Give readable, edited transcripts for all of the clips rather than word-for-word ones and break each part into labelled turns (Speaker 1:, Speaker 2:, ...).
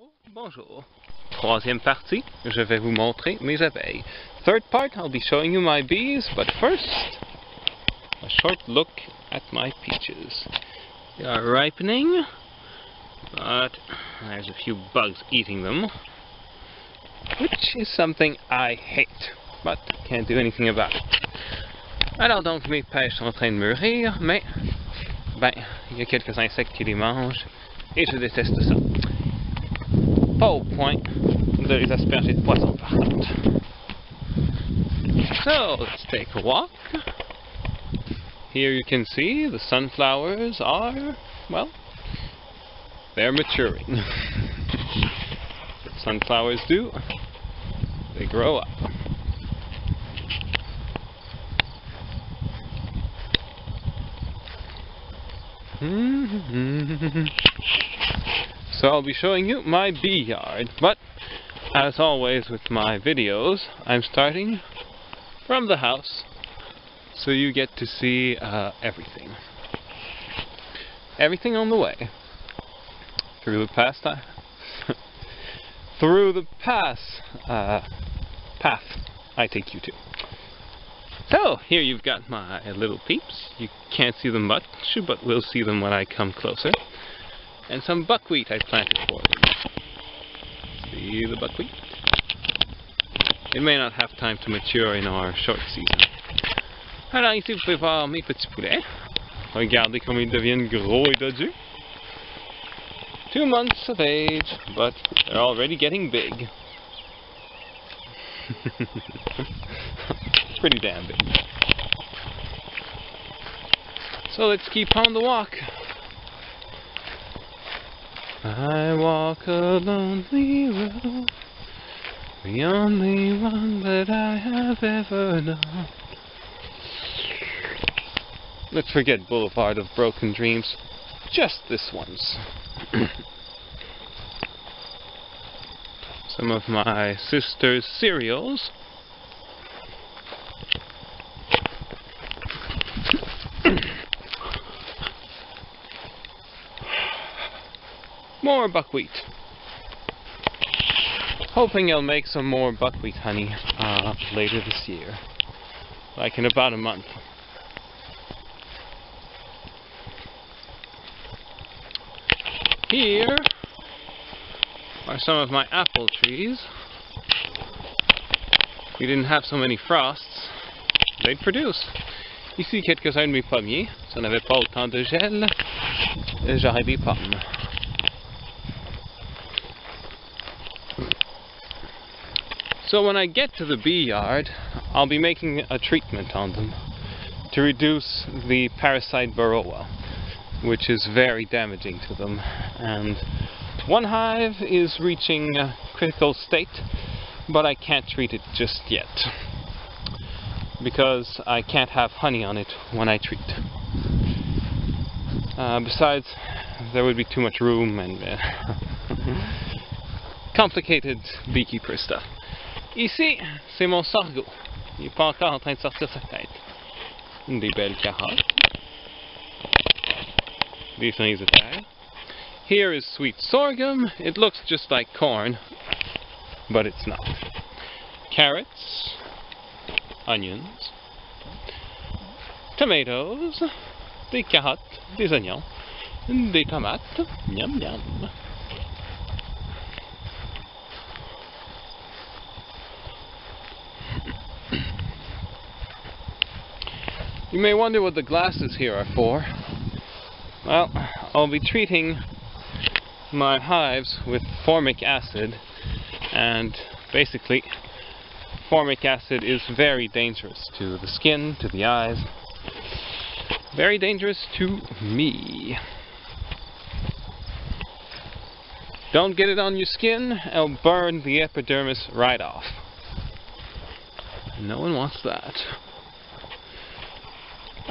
Speaker 1: Bonjour, bonjour. Troisième partie, je vais vous montrer mes abeilles. Third part, I'll be showing you my bees, but first, a short look at my peaches. They are ripening, but there's a few bugs eating them, which is something I hate, but can't do anything about it. Alors donc mes pêches sont en train de mûrir, mais ben, il y a quelques insectes qui les mangent, et je déteste ça. Pas au point de les asperger de poison par contre. So, let's take a walk. Here you can see the sunflowers are, well, they're maturing. What sunflowers do, they grow up. So I'll be showing you my bee yard, but as always with my videos, I'm starting from the house, so you get to see everything. Everything on the way. Through the path I take you to. So, here you've got my little peeps. You can't see them much, but we'll see them when I come closer. And some buckwheat I planted for them. See the buckwheat? It may not have time to mature in our short season. Alors ici vous pouvez voir mes petits poulets. Regardez comme ils deviennent gros et dodus. 2 months of age, but they're already getting big. Pretty damn big. So let's keep on the walk. I walk a lonely road, the only one that I have ever known. Let's forget Boulevard of Broken Dreams, just this once. Some of my sister's cereals. More buckwheat. Hoping I'll make some more buckwheat honey later this year. Like in about a month. Here are some of my apple trees. If we didn't have so many frosts, they'd produce. Ici quelques-uns de mes pommiers. Si on n'avait pas autant de gel, j'aurais des pommes. So when I get to the bee yard, I'll be making a treatment on them to reduce the parasite varroa, which is very damaging to them. And one hive is reaching a critical state, but I can't treat it just yet, because I can't have honey on it when I treat. Besides, there would be too much room and complicated beekeeper stuff. Ici, c'est mon sorgho. Il n'est pas encore en train de sortir sa tête. Des belles carottes. Des cerises de terre. Here is sweet sorghum. It looks just like corn, but it's not. Carrots. Onions. Tomatoes. Des carottes. Des oignons. Des tomates. Yum yum. You may wonder what the glasses here are for. Well, I'll be treating my hives with formic acid, and basically formic acid is very dangerous to the skin, to the eyes, very dangerous to me. Don't get it on your skin, it'll burn the epidermis right off. No one wants that.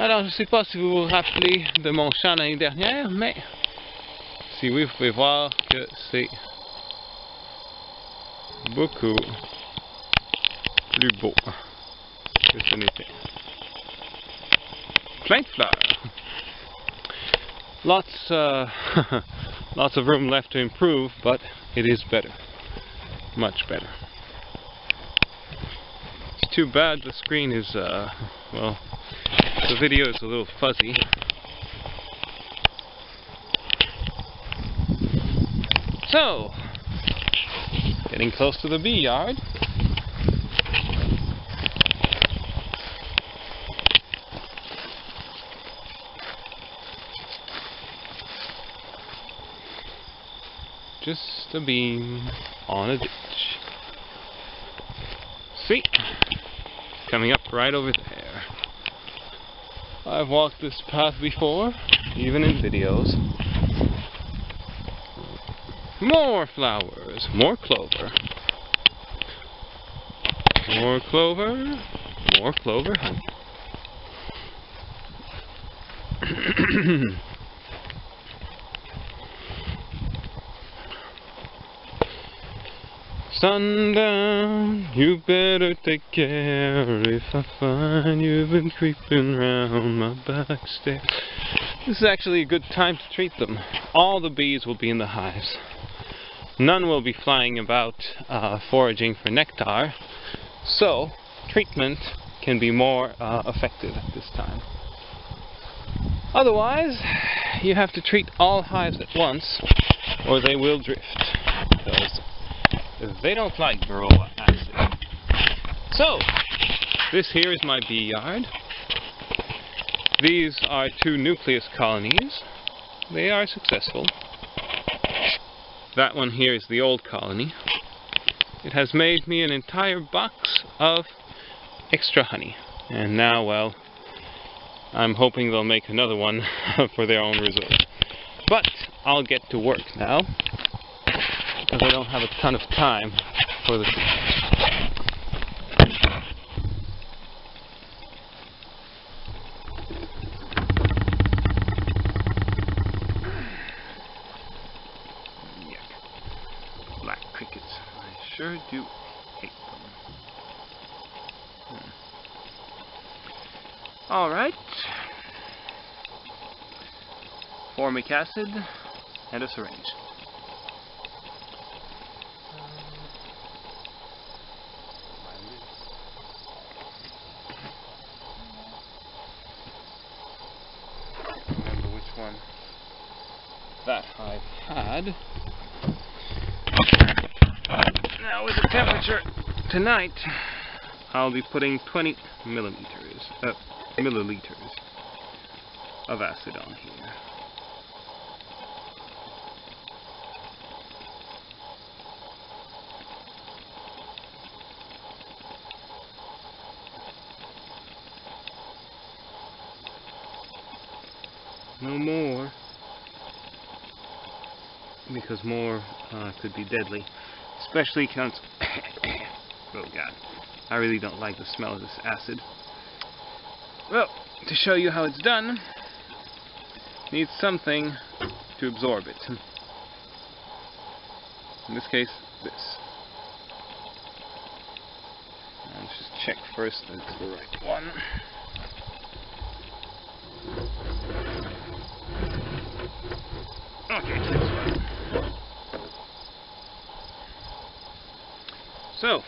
Speaker 1: Alors, je ne sais pas si vous vous rappelez de mon champ l'année dernière, mais si oui, vous pouvez voir que c'est beaucoup plus beau que ce n'était. Plein de fleurs. Lots Lots of room left to improve, but it is better. Much better. It's too bad the screen is, well, the video is a little fuzzy. So, getting close to the bee yard. Just a beam on a ditch. See? Coming up right over there. I've walked this path before, even in videos. More flowers, more clover. More clover, more clover honey. Sundown, you better take care if I find you've been creeping round my back stairs. This is actually a good time to treat them. All the bees will be in the hives. None will be flying about foraging for nectar, so treatment can be more effective at this time. Otherwise, you have to treat all hives at once, or they will drift, because they don't like varroa acid. So, this here is my bee yard. These are 2 nucleus colonies. They are successful. That one here is the old colony. It has made me an entire box of extra honey. And now, well, I'm hoping they'll make another one for their own reserve. But I'll get to work now, because I don't have a ton of time for the black crickets. I sure do hate them. Alright. Formic acid and a syringe. Remember which one that hive had. Now with the temperature tonight, I'll be putting 20 milliliters of acid on here. No more, because more could be deadly, especially since oh god, I really don't like the smell of this acid. Well, to show you how it's done, needs something to absorb it. In this case, this. Let's just check first that it's the right one. Okay, this one. So,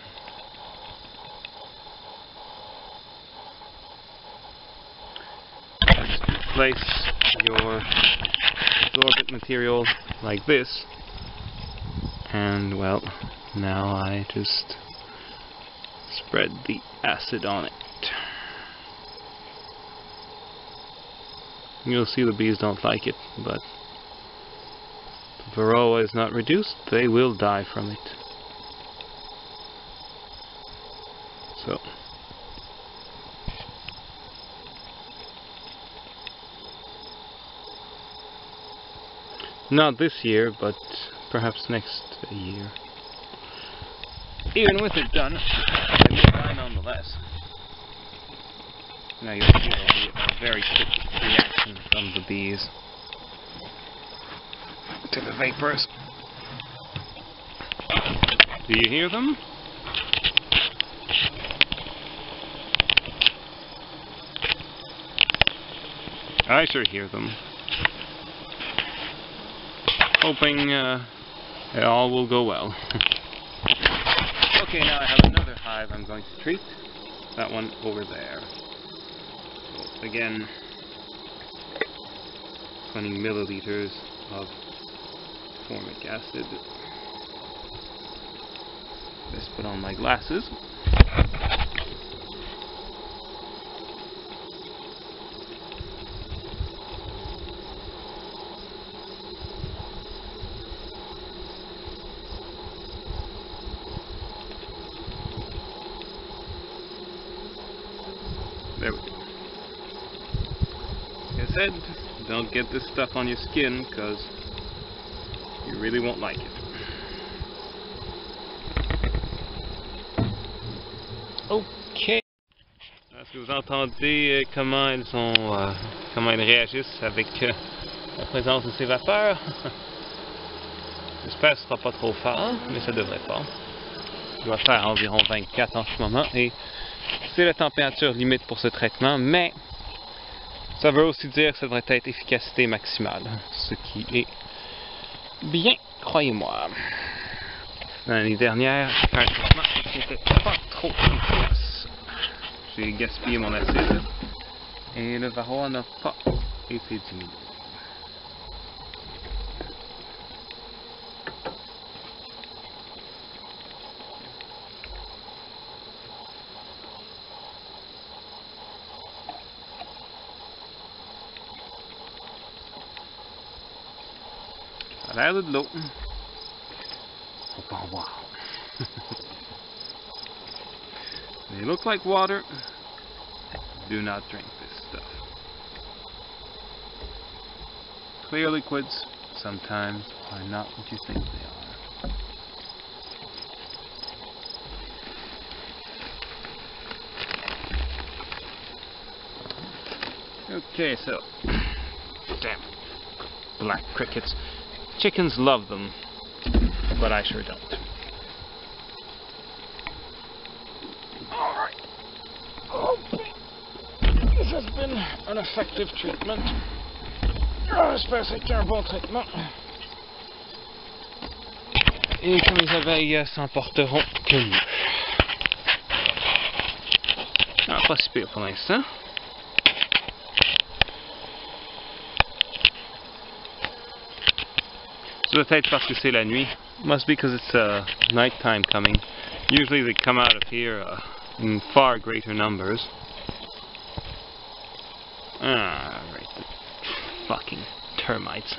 Speaker 1: place your absorbent material like this, and well, now I just spread the acid on it. You'll see the bees don't like it, but if the varroa is not reduced, they will die from it. So, not this year, but perhaps next year. Even with it done, it will die nonetheless. Now you'll see there'll be a very quick reaction from the bees to the vapors. Do you hear them? I sure hear them. hoping it all will go well. Okay, now I have another hive I'm going to treat. That one over there. So again, 20 milliliters of formic acid. Let's put on my glasses. There we go. Like I said, don't get this stuff on your skin because you really won't like it. Ok. Est-ce que vous entendez comment ils réagissent avec la présence de ces vapeurs? J'espère que ce ne sera pas trop fort, mais ça devrait pas. Il doit faire environ 24 en ce moment et c'est la température limite pour ce traitement, mais ça veut aussi dire que ça devrait être efficacité maximale, ce qui est bien, croyez-moi. L'année dernière, j'ai fait un traitement qui n'était pas trop efficace. J'ai gaspillé mon acide et le varroa n'a pas été diminué. Ça a l'air de l'eau. Faut pas en boire. They look like water. Do not drink this stuff. Clear liquids sometimes are not what you think they are. Okay, so damn black crickets. Chickens love them, but I sure don't. Alright. Okay. This has been an effective treatment. J'espère que c'est un bon traitement. Et que mes abeilles s'en porteront que mieux. Ah, pas si pire pour l'instant. Peut-être parce que c'est la nuit. Must be because it's nighttime coming. Usually they come out of here in far greater numbers. Ah, right, the fucking termites.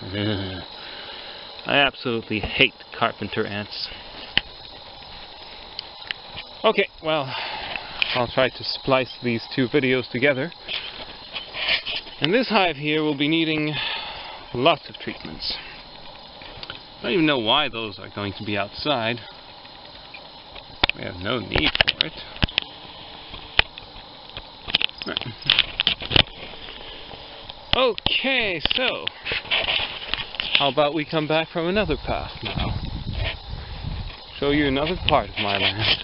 Speaker 1: I absolutely hate carpenter ants. Okay, well, I'll try to splice these two videos together. And this hive here will be needing lots of treatments. I don't even know why those are going to be outside. We have no need for it. Okay, so how about we come back from another path now? Show you another part of my land.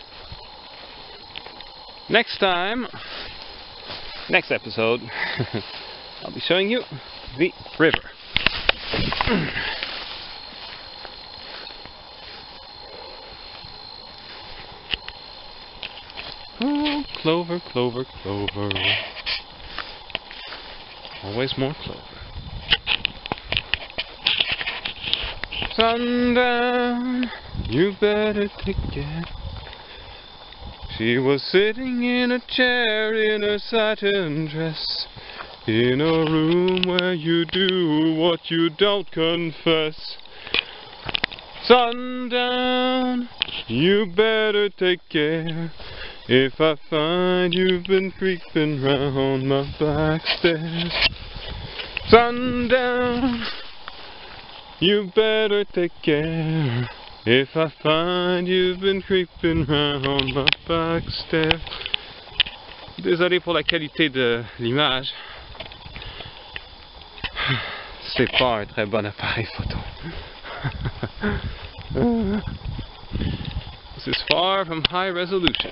Speaker 1: Next time, next episode, I'll be showing you the river. Oh, clover, clover, clover. Always more clover. Sundown, you better take care. She was sitting in a chair in a satin dress, in a room where you do what you don't confess. Sundown, you better take care. If I find you've been creeping round my back stairs. Sundown, you better take care. If I find you've been creeping round my back stairs. Désolé pour la qualité de l'image. C'est pas un très bon appareil photo. This is far from high resolution.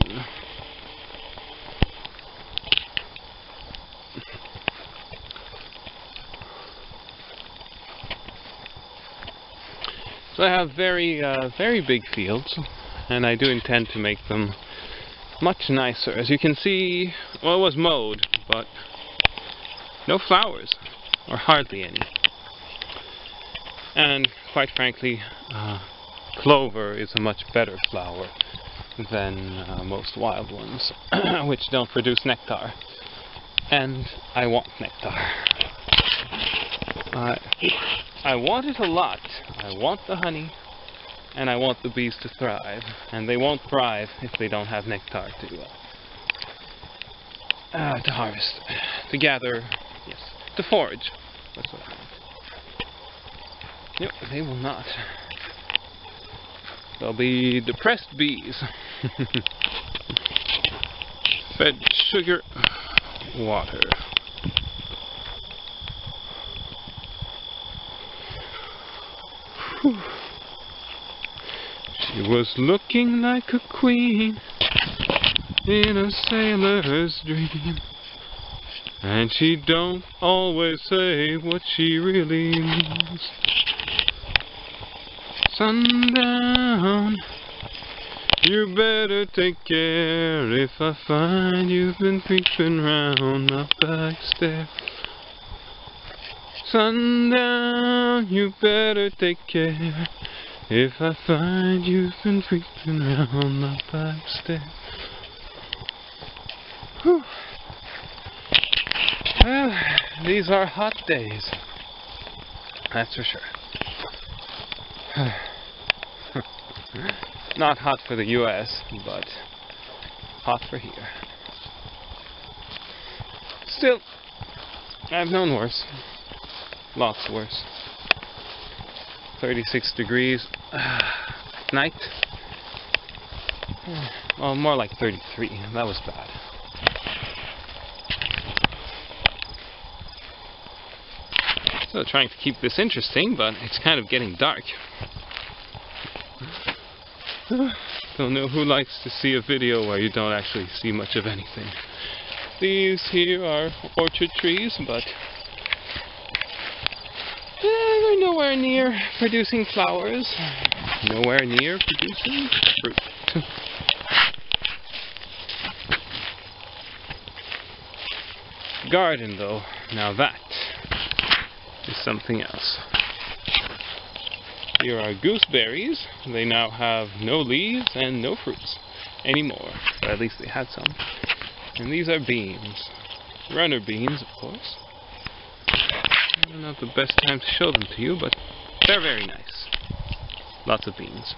Speaker 1: So I have very big fields, and I do intend to make them much nicer. As you can see, well, it was mowed, but no flowers, or hardly any. And quite frankly, clover is a much better flower than most wild ones, which don't produce nectar. And I want nectar. I want it a lot. I want the honey, and I want the bees to thrive. And they won't thrive if they don't have nectar to harvest, to gather, yes, to forage. That's what I want. Yep, they will not. They'll be depressed bees. Fed sugar, water. Whew. She was looking like a queen in a sailor's dream, and she don't always say what she really means. Sundown, you better take care if I find you've been creeping round my back stairs. Sundown, you better take care if I find you've been creeping round my back stairs. Whew. Well, these are hot days, that's for sure. Not hot for the US, but hot for here. Still, I've known worse. Lots worse. 36 degrees at night. Well, more like 33. That was bad. So trying to keep this interesting, but it's kind of getting dark. Don't know who likes to see a video where you don't actually see much of anything. These here are orchard trees, but they're nowhere near producing flowers. Nowhere near producing fruit. Garden, though, now that is something else. Here are gooseberries. They now have no leaves and no fruits anymore. Or at least they had some. And these are beans. Runner beans, of course. Not the best time to show them to you, but they're very nice. Lots of beans.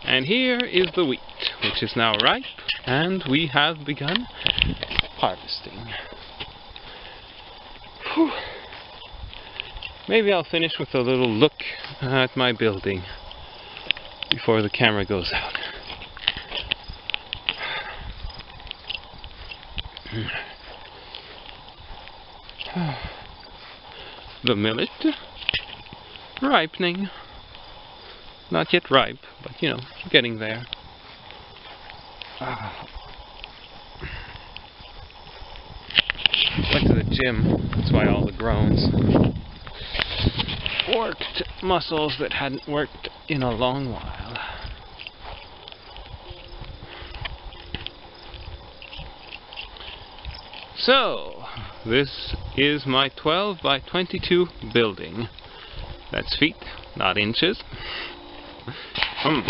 Speaker 1: And here is the wheat, which is now ripe, and we have begun harvesting. Whew. Maybe I'll finish with a little look at my building before the camera goes out. The millet, ripening. Not yet ripe, but you know, getting there. Went to the gym, that's why all the groans. Worked muscles that hadn't worked in a long while. So, this is my 12 by 22 building. That's feet, not inches. A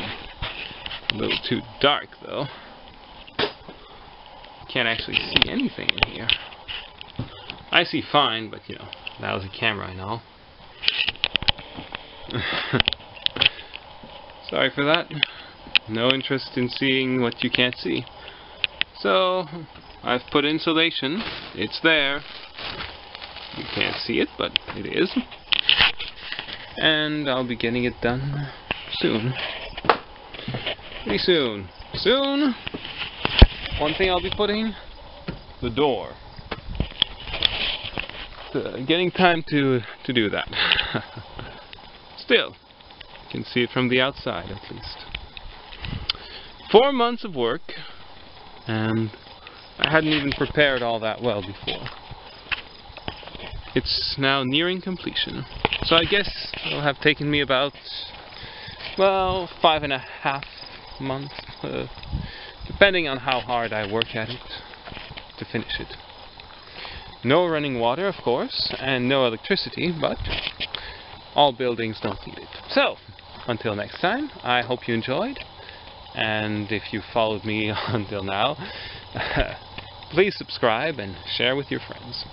Speaker 1: little too dark though. Can't actually see anything in here. I see fine, but you know, that was a camera and all. Sorry for that. No interest in seeing what you can't see. So, I've put insulation. It's there. You can't see it, but it is. And I'll be getting it done soon. Pretty soon. Soon, one thing I'll be putting, the door. Getting time to do that. Still, you can see it from the outside at least. 4 months of work, and I hadn't even prepared all that well before. It's now nearing completion. So I guess it'll have taken me about, well, 5.5 months, depending on how hard I work at it, to finish it. No running water, of course, and no electricity, but all buildings don't need it. So, until next time, I hope you enjoyed, and if you followed me until now, please subscribe and share with your friends.